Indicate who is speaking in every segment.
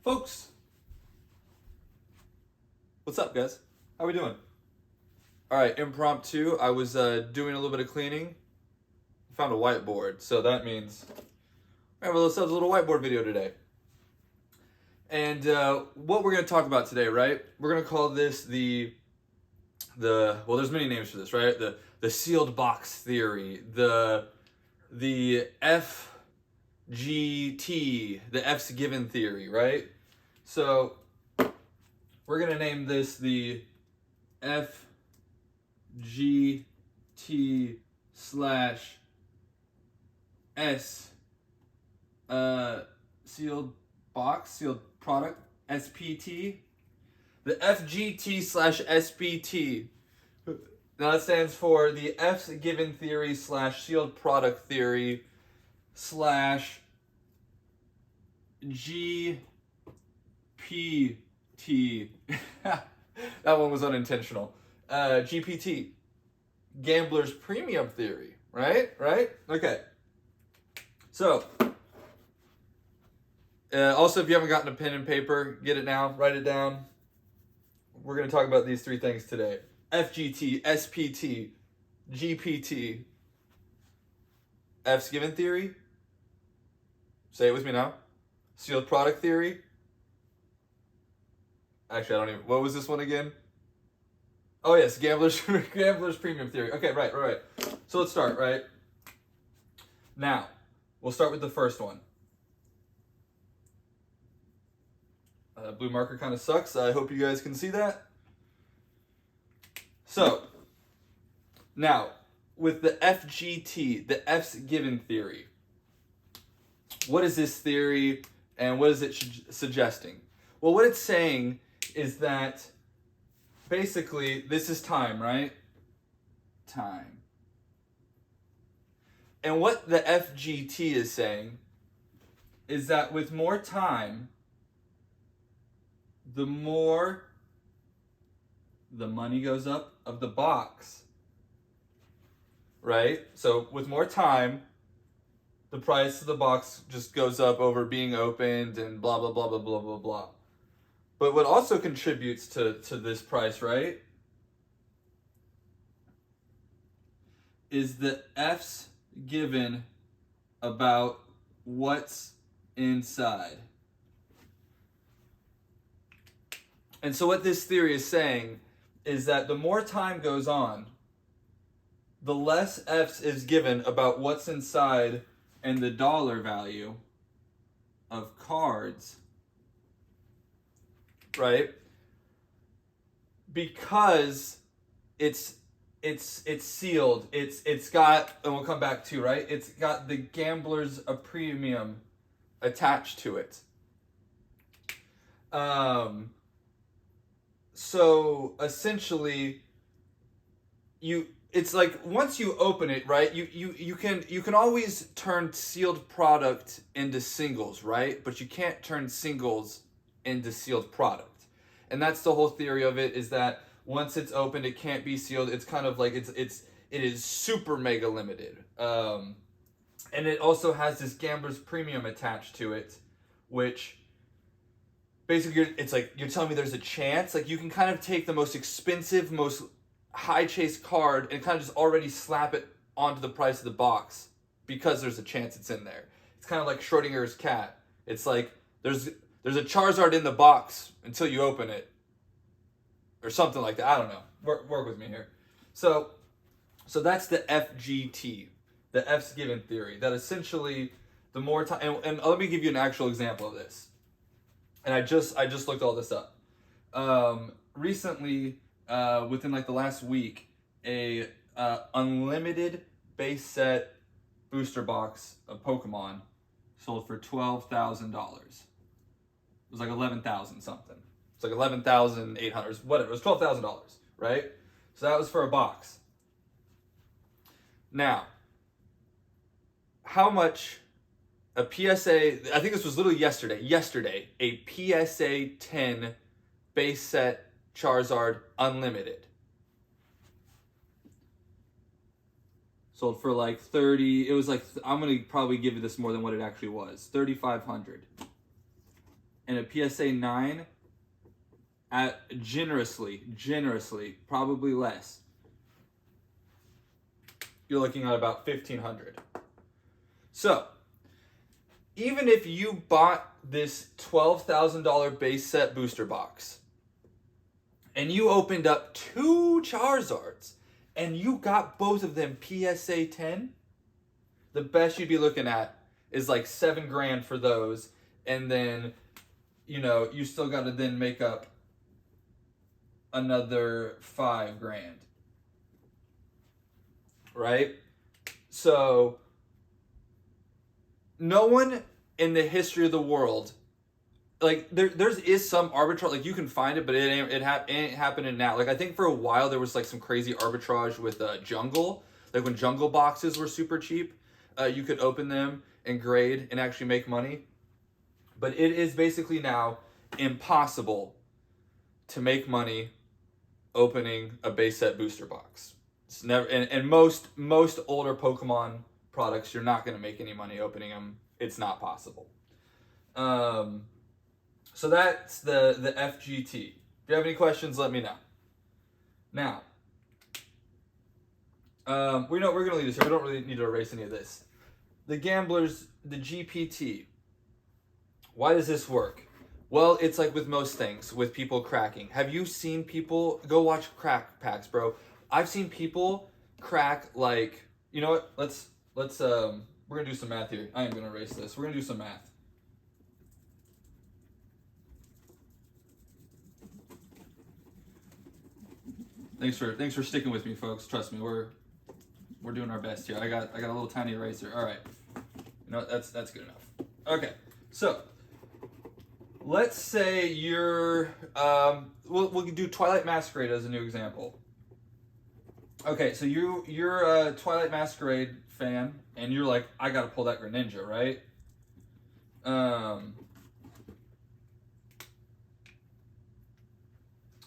Speaker 1: Folks, what's up, guys? How we doing? All right, impromptu. I was doing a little bit of cleaning. Found a whiteboard, so that means we have a little whiteboard video today. And what we're going to talk about today, right? We're going to call this the well, there's many names for this, right? The sealed box theory, the FGT, the F's given theory, right? So we're going to name this the FGT slash S sealed box, sealed product, SPT. The FGT slash SPT. Now that stands for the F's given theory slash sealed product theory slash GPT. That one was unintentional. GPT. Gambler's premium theory. Right? Okay. So, also, if you haven't gotten a pen and paper, get it now. Write it down. We're going to talk about these three things today. FGT, SPT, GPT. F's given theory. Say it with me now. Sealed product theory. Actually, I don't even... What was this one again? Oh, yes. Gambler's premium theory. Okay, right. So let's start, right? Now, we'll start with the first one. Blue marker kind of sucks. I hope you guys can see that. So, now, with the FGT, the F's given theory, what is this theory and what is it suggesting? Well, what it's saying is that basically this is time, right? Time. And what the FGT is saying is that with more time, the more the money goes up of the box, right? So with more time, the price of the box just goes up over being opened and blah, blah, blah, blah, blah, blah, blah. But what also contributes to this price, right, is the F's given about what's inside. And so what this theory is saying is that the more time goes on, the less F's is given about what's inside and the dollar value of cards, right? Because it's sealed. It's got, and we'll come back to, right? It's got the gambler's a premium attached to it. So essentially, it's like once you open it, right? You can always turn sealed product into singles, right? But you can't turn singles into sealed product. And that's the whole theory of it, is that once it's opened, it can't be sealed. It's kind of like it is super mega limited. And it also has this gambler's premium attached to it, which basically, it's like you're telling me there's a chance. Like you can kind of take the most expensive, most high chase card and kind of just already slap it onto the price of the box because there's a chance it's in there. It's kind of like Schrodinger's cat. It's like there's a Charizard in the box until you open it, or something like that. I don't know. Work with me here. So that's the FGT, the F's given theory. That essentially the more time, and let me give you an actual example of this. And I just looked all this up. Recently, within like the last week, a unlimited base set booster box of Pokemon sold for $12,000. It was like 11,000 something. It's like 11,800, whatever. It was $12,000, right? So that was for a box. Now, how much a PSA, I think this was literally yesterday, a PSA 10 base set Charizard Unlimited sold for like 30, it was like, I'm going to probably give you this more than what it actually was, 3,500. and a PSA 9 at generously, probably less, you're looking at about $1,500. So, even if you bought this $12,000 base set booster box and you opened up 2 Charizards and you got both of them PSA 10, the best you'd be looking at is like $7,000 for those, and then you still got to then make up another $5,000, right? So no one in the history of the world, like there's is some arbitrage, like you can find it, but it ain't happening now. Like I think for a while there was like some crazy arbitrage with Jungle, like when Jungle boxes were super cheap, you could open them and grade and actually make money. But it is basically now impossible to make money opening a base set booster box. It's never, and most older Pokemon products, you're not going to make any money opening them. It's not possible. So that's the FGT. If you have any questions, let me know. Now, we're going to leave this here. We don't really need to erase any of this. The gamblers, the GPT. Why does this work? Well, it's like with most things, with people cracking. Have you seen people, go watch crack packs, bro. I've seen people crack like, you know what? Let's we're gonna do some math here. I am gonna erase this. We're gonna do some math. Thanks for sticking with me, folks. Trust me, we're doing our best here. I got a little tiny eraser. All right, that's good enough. Okay, so let's say you're we'll do Twilight Masquerade as a new example. Okay, so you're a Twilight Masquerade fan, and you're like, I gotta pull that Greninja, right?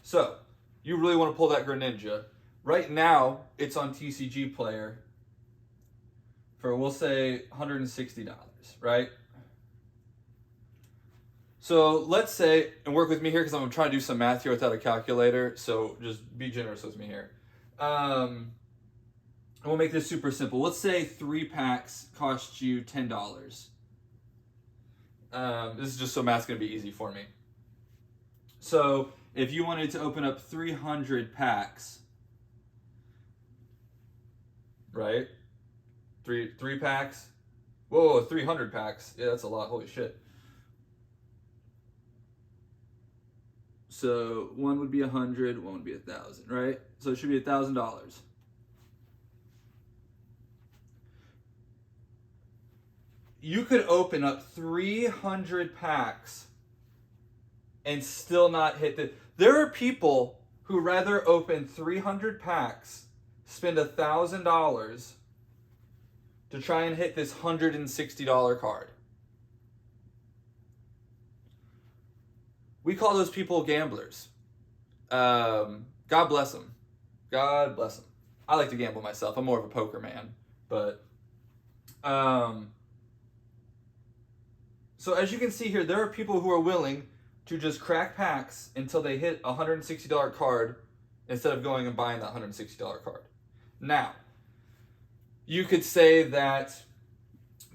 Speaker 1: So you really want to pull that Greninja. Right now, it's on TCG Player for, we'll say, $160, right? So let's say, and work with me here because I'm trying to do some math here without a calculator, so just be generous with me here. And we'll make this super simple. Let's say 3 packs cost you $10. This is just so math's going to be easy for me. So if you wanted to open up 300 packs, right? Three packs. Whoa, 300 packs. Yeah, that's a lot. Holy shit. So one would be 100, one would be 1,000, right? So it should be $1,000. You could open up 300 packs and still not hit the... There are people who rather open 300 packs, spend $1,000 to try and hit this $160 card. We call those people gamblers. God bless them. God bless them. I like to gamble myself. I'm more of a poker man. But, so as you can see here, there are people who are willing to just crack packs until they hit a $160 card instead of going and buying that $160 card. Now, you could say that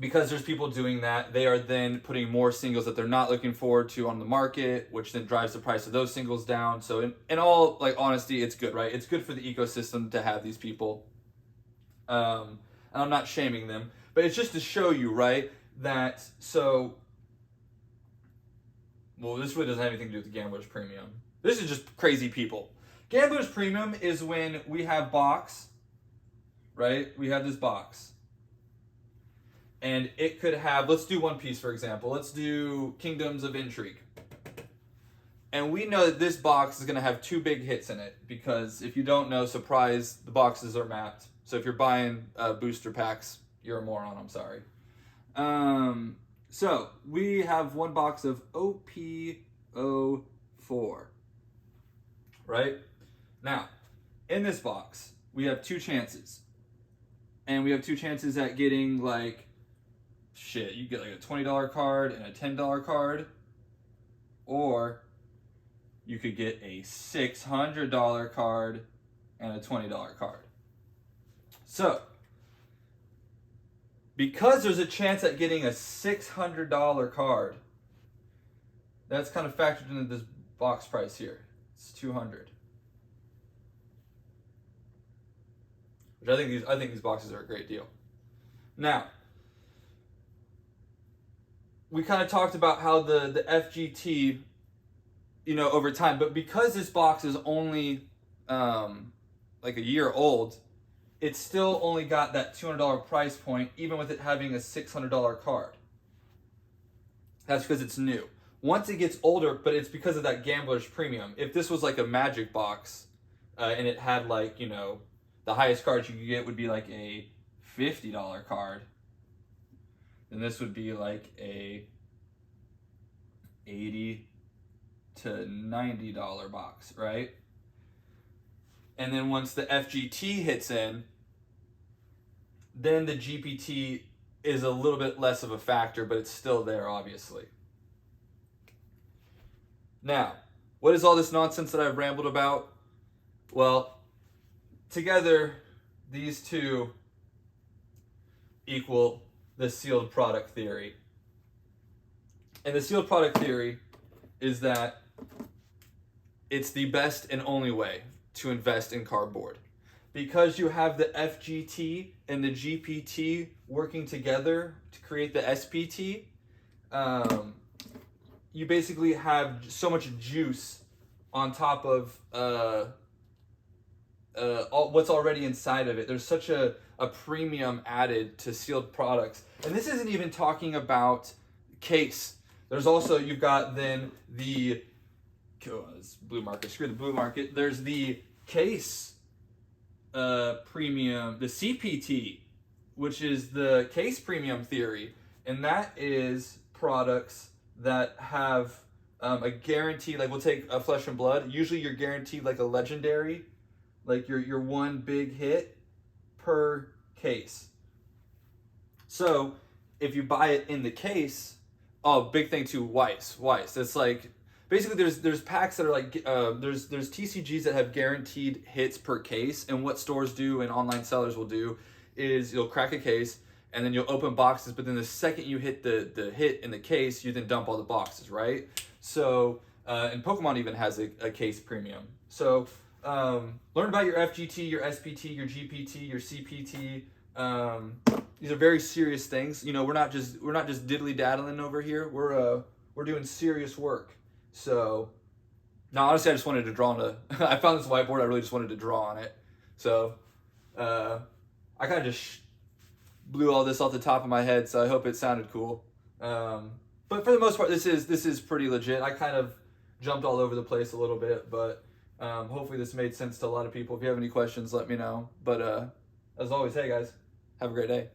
Speaker 1: because there's people doing that, they are then putting more singles that they're not looking forward to on the market, which then drives the price of those singles down. So in all like honesty, it's good, right? It's good for the ecosystem to have these people. And I'm not shaming them, but it's just to show you, right, that so... Well, this really doesn't have anything to do with the Gambler's Premium. This is just crazy people. Gambler's Premium is when we have box, right? We have this box. And it could have, let's do One Piece, for example. Let's do Kingdoms of Intrigue. And we know that this box is going to have 2 big hits in it. Because if you don't know, surprise, the boxes are mapped. So if you're buying booster packs, you're a moron, I'm sorry. So we have one box of OP04. Right? Now, in this box, we have 2 chances. And we have 2 chances at getting like... Shit, you get like a $20 card and a $10 card. or you could get a $600 card and a $20 card. So, because there's a chance at getting a $600 card, that's kind of factored into this box price here. It's $200. Which I think these boxes are a great deal. Now, we kind of talked about how the FGT, over time, but because this box is only like a year old, it's still only got that $200 price point, even with it having a $600 card. That's because it's new. Once it gets older, but it's because of that gambler's premium. If this was like a magic box, and it had like, the highest cards you could get would be like a $50 card, then this would be like a $80 to $90 box, right? And then once the FGT hits in, then the GPT is a little bit less of a factor, but it's still there, obviously. Now, what is all this nonsense that I've rambled about? Well, together, these two equal the sealed product theory. And the sealed product theory is that it's the best and only way to invest in cardboard. Because you have the FGT and the GPT working together to create the SPT, you basically have so much juice on top of what's already inside of it. There's such a premium added to sealed products. And this isn't even talking about case. There's also, you've got then the, this blue market, screw the blue market. There's the case premium, the CPT, which is the case premium theory. And that is products that have a guarantee, like we'll take a Flesh and Blood. Usually you're guaranteed like a legendary, like your one big hit per case. So if you buy it in the case, big thing too, Weiss. It's like, basically there's packs that are like, there's TCGs that have guaranteed hits per case, and what stores do and online sellers will do is you'll crack a case, and then you'll open boxes, but then the second you hit the hit in the case, you then dump all the boxes, right? So, and Pokemon even has a case premium. So, learn about your FGT, your SPT, your GPT, your CPT. These are very serious things. We're not just diddly daddling over here. We're doing serious work. So, no, honestly, I just wanted to draw on I found this whiteboard. I really just wanted to draw on it. So, I kind of just blew all this off the top of my head, so I hope it sounded cool. But for the most part, this is pretty legit. I kind of jumped all over the place a little bit, but hopefully this made sense to a lot of people. If you have any questions, let me know. But as always, hey guys, have a great day.